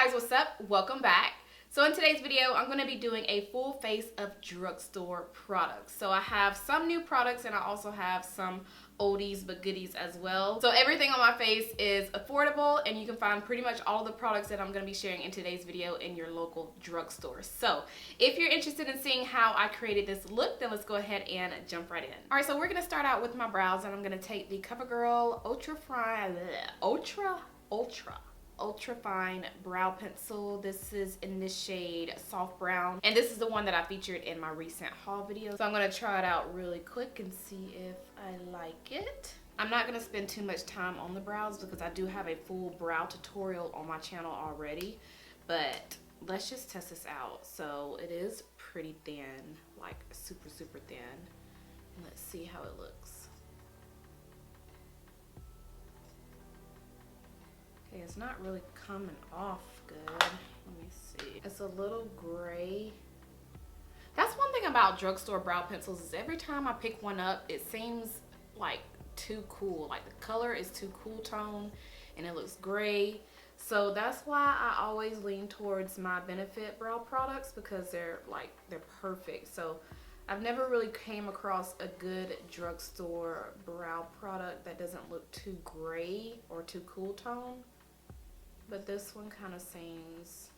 guys, what's up? Welcome back. So in today's video, I'm going to be doing a full face of drugstore products. So I have some new products and I also have some oldies but goodies as well. So everything on my face is affordable and you can find pretty much all the products that I'm going to be sharing in today's video in your local drugstore. So if you're interested in seeing how I created this look, then let's go ahead and jump right in. Alright, so we're going to start out with my brows and I'm going to take the Covergirl Ultrafine brow pencil. This is in the shade soft brown and this is the one that I featured in my recent haul video. So I'm going to try it out really quick and see if I like it. I'm not going to spend too much time on the brows because I do have a full brow tutorial on my channel already, but let's just test this out. So it is pretty thin, like super thin. Let's see how it looks. It's not really coming off good. Let me see. It's a little gray. That's one thing about drugstore brow pencils is every time I pick one up, it seems like too cool. Like the color is too cool tone and it looks gray. So that's why I always lean towards my Benefit brow products because they're perfect. So I've never really came across a good drugstore brow product that doesn't look too gray or too cool tone. But this one kind of seems,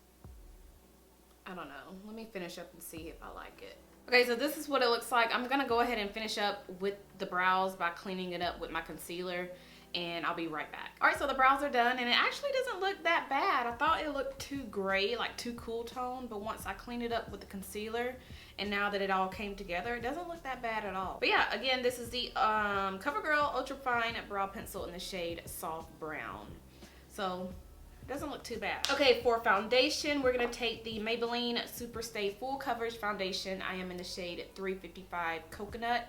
I don't know. Let me finish up and see if I like it. Okay, so this is what it looks like. I'm going to go ahead and finish up with the brows by cleaning it up with my concealer. And I'll be right back. Alright, so the brows are done and it actually doesn't look that bad. I thought it looked too gray, like too cool tone. But once I cleaned it up with the concealer and now that it all came together, it doesn't look that bad at all. But yeah, again, this is the Covergirl Ultrafine Brow Pencil in the shade Soft Brown. So doesn't look too bad. Okay, for foundation, we're gonna take the Maybelline Superstay Full Coverage Foundation. I am in the shade 355 Coconut.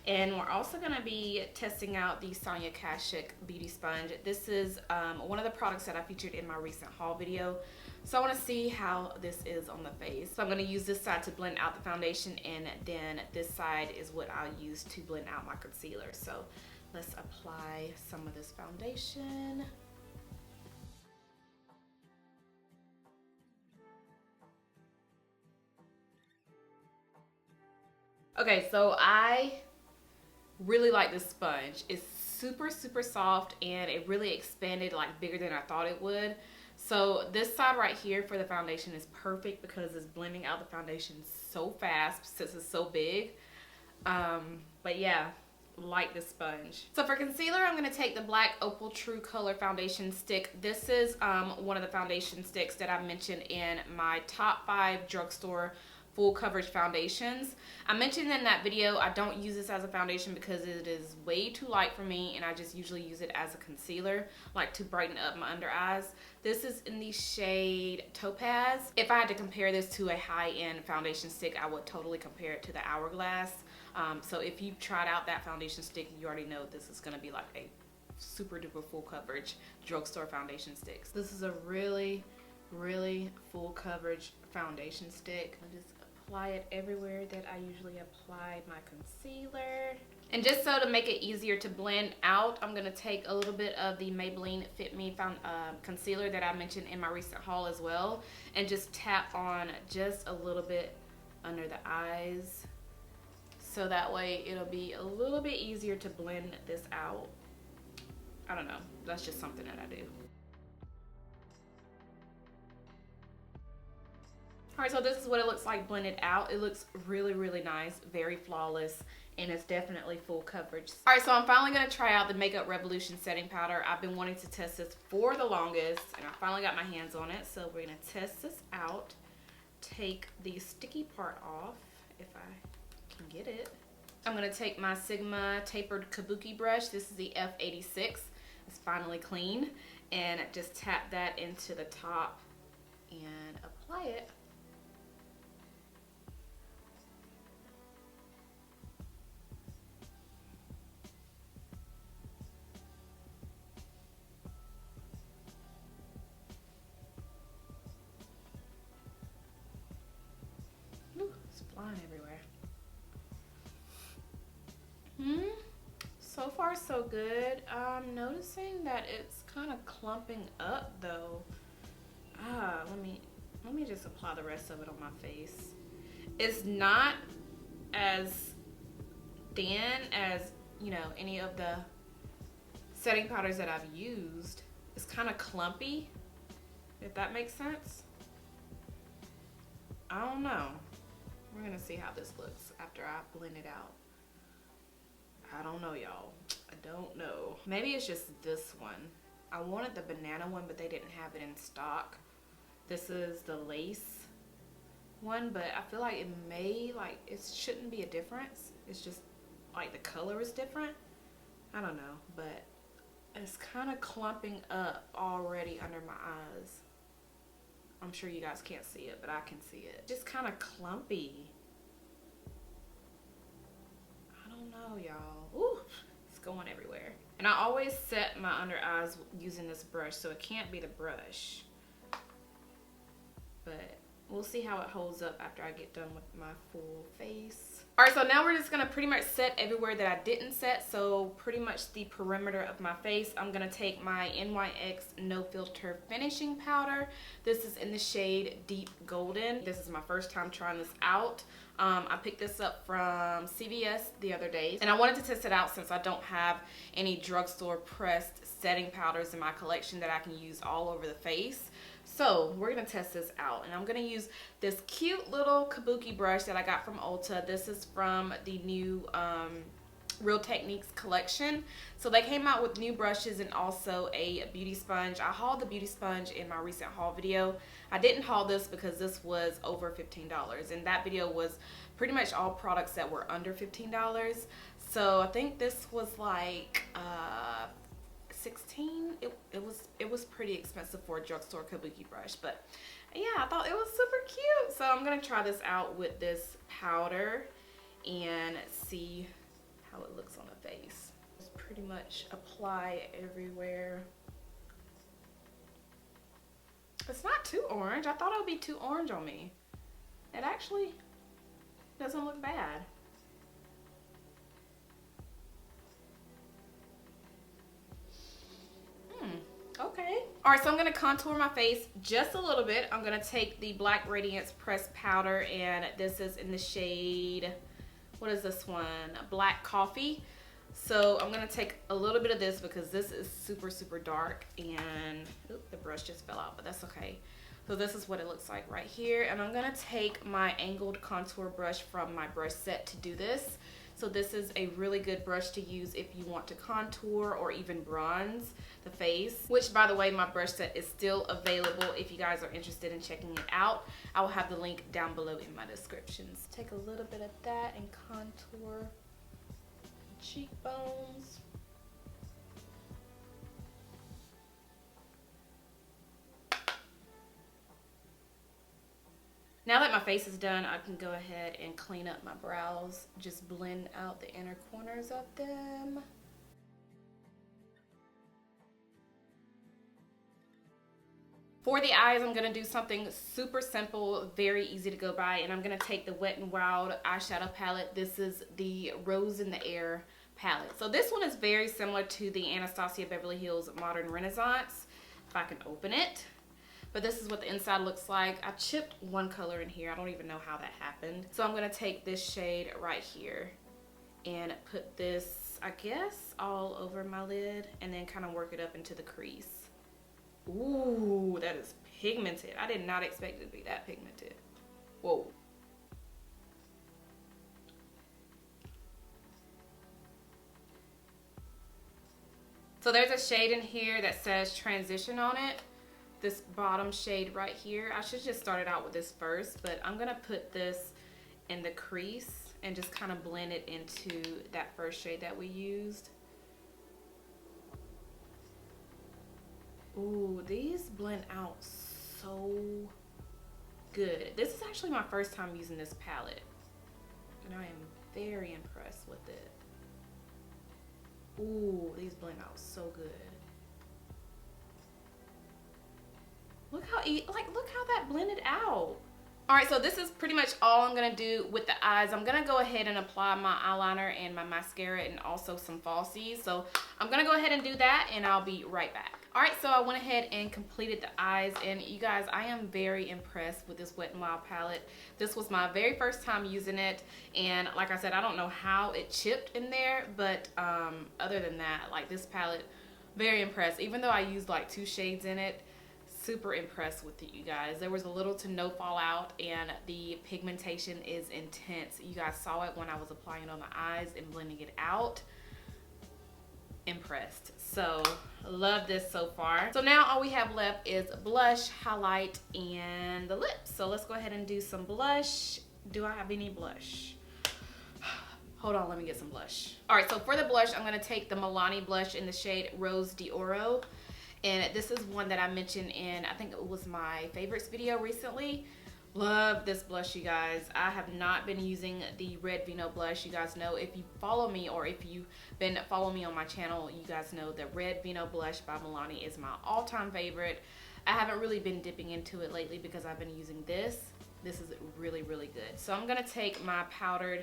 And we're also gonna be testing out the Sonia Kashuk Beauty Sponge. This is one of the products that I featured in my recent haul video. So I wanna see how this is on the face. So I'm gonna use this side to blend out the foundation and then this side is what I'll use to blend out my concealer. So let's apply some of this foundation. Okay, so I really like this sponge. It's super soft and it really expanded like bigger than I thought it would. So this side right here for the foundation is perfect because it's blending out the foundation so fast since it's so big. But yeah, like this sponge. So for concealer, I'm going to take the black Opal True Color foundation stick. This is one of the foundation sticks that I mentioned in my top 5 drugstore full coverage foundations. I mentioned in that video I don't use this as a foundation because it is way too light for me and I just usually use it as a concealer, like to brighten up my under eyes. This is in the shade Topaz. If I had to compare this to a high-end foundation stick, I would totally compare it to the Hourglass. So if you've tried out that foundation stick, you already know this is gonna be like a super duper full coverage drugstore foundation sticks. This is a really full coverage foundation stick. I just apply it everywhere that I usually apply my concealer. And just so to make it easier to blend out, I'm going to take a little bit of the Maybelline Fit Me Concealer that I mentioned in my recent haul as well. And just tap on just a little bit under the eyes. So that way it'll be a little bit easier to blend this out. I don't know. That's just something that I do. Alright, so this is what it looks like blended out. It looks really nice, very flawless, and it's definitely full coverage. Alright, so I'm finally going to try out the Makeup Revolution setting powder. I've been wanting to test this for the longest, and I finally got my hands on it. So we're going to test this out. Take the sticky part off, if I can get it. I'm going to take my Sigma tapered Kabuki brush. This is the F86. It's finally clean. And just tap that into the top and apply it. Flying everywhere. So far so good. I'm noticing that it's kind of clumping up though. Let just apply the rest of it on my face. It's not as thin as, you know, any of the setting powders that I've used. It's kind of clumpy, if that makes sense. I don't know. We're gonna see how this looks after I blend it out. I don't know, y'all. I don't know. Maybe it's just this one. I wanted the banana one, but they didn't have it in stock. This is the lace one, but I feel like it may, like, it shouldn't be a difference. It's just like the color is different. I don't know, but it's kind of clumping up already under my eyes. I'm sure you guys can't see it, but I can see it. Just kind of clumpy. I don't know, y'all. Ooh, it's going everywhere. And I always set my under eyes using this brush, so it can't be the brush. But we'll see how it holds up after I get done with my full face. All right, so now we're just gonna pretty much set everywhere that I didn't set. So pretty much the perimeter of my face. I'm gonna take my NYX No Filter Finishing Powder. This is in the shade Deep Golden. This is my first time trying this out. I picked this up from CVS the other day, and I wanted to test it out since I don't have any drugstore pressed setting powders in my collection that I can use all over the face. So we're gonna test this out, and I'm gonna use this cute little Kabuki brush that I got from Ulta. This is from the new Real Techniques collection. So they came out with new brushes and also a beauty sponge. I hauled the beauty sponge in my recent haul video. I didn't haul this because this was over $15, and that video was pretty much all products that were under $15. So I think this was like 16. It was pretty expensive for a drugstore Kabuki brush, but yeah, I thought it was super cute. So I'm gonna try this out with this powder and see how it looks on the face. Just pretty much apply everywhere. It's not too orange. I thought it would be too orange on me. It actually doesn't look bad. Okay. All right, so I'm gonna contour my face just a little bit. I'm gonna take the Black Radiance pressed powder, and this is in the shade, what is this one? Black Coffee. So I'm gonna take a little bit of this because this is super, super dark, and oop, the brush just fell out, but that's okay. So this is what it looks like right here, and I'm gonna take my angled contour brush from my brush set to do this. So this is a really good brush to use if you want to contour or even bronze the face, which, by the way, my brush set is still available if you guys are interested in checking it out. I will have the link down below in my descriptions. Take a little bit of that and contour cheekbones. Now that my face is done, I can go ahead and clean up my brows. Just blend out the inner corners of them. For the eyes, I'm gonna do something super simple, very easy to go by, and I'm gonna take the Wet n Wild eyeshadow palette. This is the Rose in the Air palette. So this one is very similar to the Anastasia Beverly Hills Modern Renaissance, if I can open it. But this is what the inside looks like. I chipped one color in here. I don't even know how that happened. So I'm gonna take this shade right here and put this, I guess, all over my lid, and then kind of work it up into the crease. Ooh, that is pigmented. I did not expect it to be that pigmented. Whoa. So there's a shade in here that says Transition on it. This bottom shade right here. I should just start it out with this first, but I'm gonna put this in the crease and just kind of blend it into that first shade that we used. Ooh, these blend out so good. This is actually my first time using this palette, and I am very impressed with it. Ooh, these blend out so good. Look how look how that blended out. Alright, so this is pretty much all I'm going to do with the eyes. I'm going to go ahead and apply my eyeliner and my mascara and also some falsies. So I'm going to go ahead and do that and I'll be right back. Alright, so I went ahead and completed the eyes, and you guys, I am very impressed with this Wet n Wild palette. This was my very first time using it, and like I said, I don't know how it chipped in there, but other than that, like this palette, very impressed. Even though I used like 2 shades in it, super impressed with it, you guys. There was a little to no fallout, and the pigmentation is intense. You guys saw it when I was applying it on the eyes and blending it out. Impressed. So love this so far. So now all we have left is blush, highlight, and the lips. So let's go ahead and do some blush. Do I have any blush? Hold on, let me get some blush. All right, so for the blush, I'm gonna take the Milani blush in the shade Rose d'Oro. And this is one that I mentioned in, I think it was my favorites video recently. Love this blush, you guys. I have not been using the Red Vino blush. You guys know, if you follow me or if you've been following me on my channel, you guys know that Red Vino blush by Milani is my all-time favorite. I haven't really been dipping into it lately because I've been using this. This is really, really good. So I'm gonna take my powder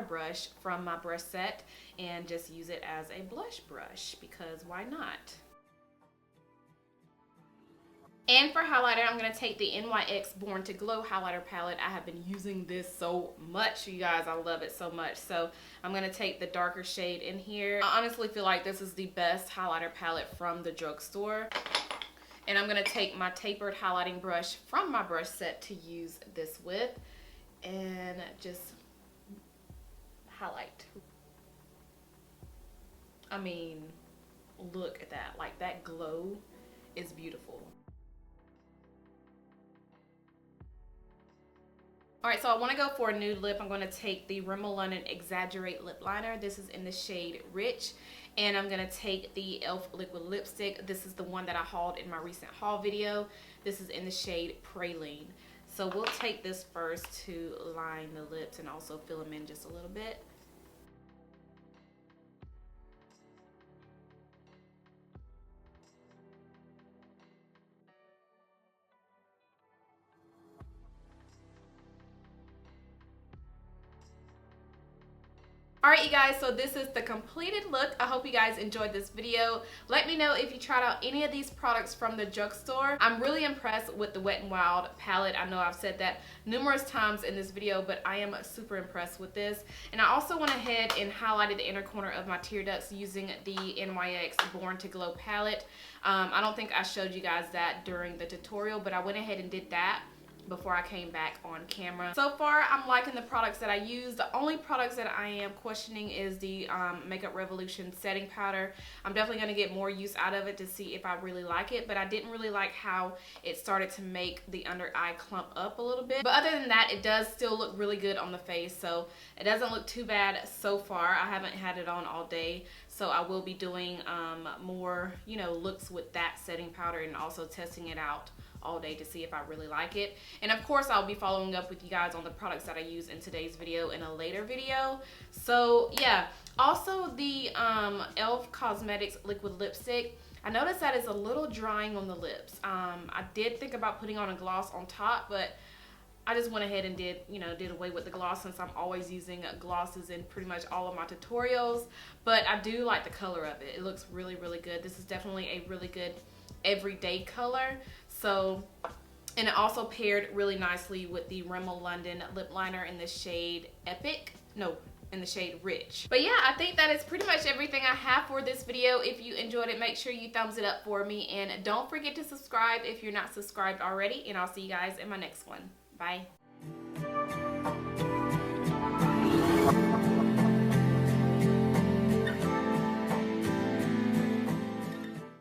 brush from my brush set and just use it as a blush brush, because why not? And for highlighter, I'm going to take the NYX Born to Glow highlighter palette. I have been using this so much, you guys. I love it so much. So I'm going to take the darker shade in here. I honestly feel like this is the best highlighter palette from the drugstore. And I'm going to take my tapered highlighting brush from my brush set to use this with. And just highlight. I mean, look at that. Like, that glow is beautiful. Alright, so I want to go for a nude lip. I'm going to take the Rimmel London Exaggerate lip liner. This is in the shade Rich. And I'm going to take the e.l.f. liquid lipstick. This is the one that I hauled in my recent haul video. This is in the shade Praline. So we'll take this first to line the lips and also fill them in just a little bit. Alright, you guys, so this is the completed look. I hope you guys enjoyed this video. Let me know if you tried out any of these products from the drugstore. I'm really impressed with the Wet n Wild palette. I know I've said that numerous times in this video, but I am super impressed with this. And I also went ahead and highlighted the inner corner of my tear ducts using the NYX Born to Glow palette. I don't think I showed you guys that during the tutorial, but I went ahead and did that before I came back on camera. So far, I'm liking the products that I use. The only products that I am questioning is the Makeup Revolution setting powder. I'm definitely going to get more use out of it to see if I really like it, but I didn't really like how it started to make the under eye clump up a little bit. But other than that, it does still look really good on the face, so it doesn't look too bad so far. I haven't had it on all day, so I will be doing more, you know, looks with that setting powder and also testing it out all day to see if I really like it. And of course, I'll be following up with you guys on the products that I use in today's video in a later video. So yeah, also the e.l.f. Cosmetics liquid lipstick, I noticed that it's a little drying on the lips. I did think about putting on a gloss on top, but I just went ahead and did away with the gloss, since I'm always using glosses in pretty much all of my tutorials. But I do like the color of it. It looks really, really good. This is definitely a really good everyday color. So, and it also paired really nicely with the Rimmel London lip liner in the shade Epic. No, in the shade Rich. But yeah, I think that is pretty much everything I have for this video. If you enjoyed it, make sure you thumbs it up for me. And don't forget to subscribe if you're not subscribed already. And I'll see you guys in my next one. Bye.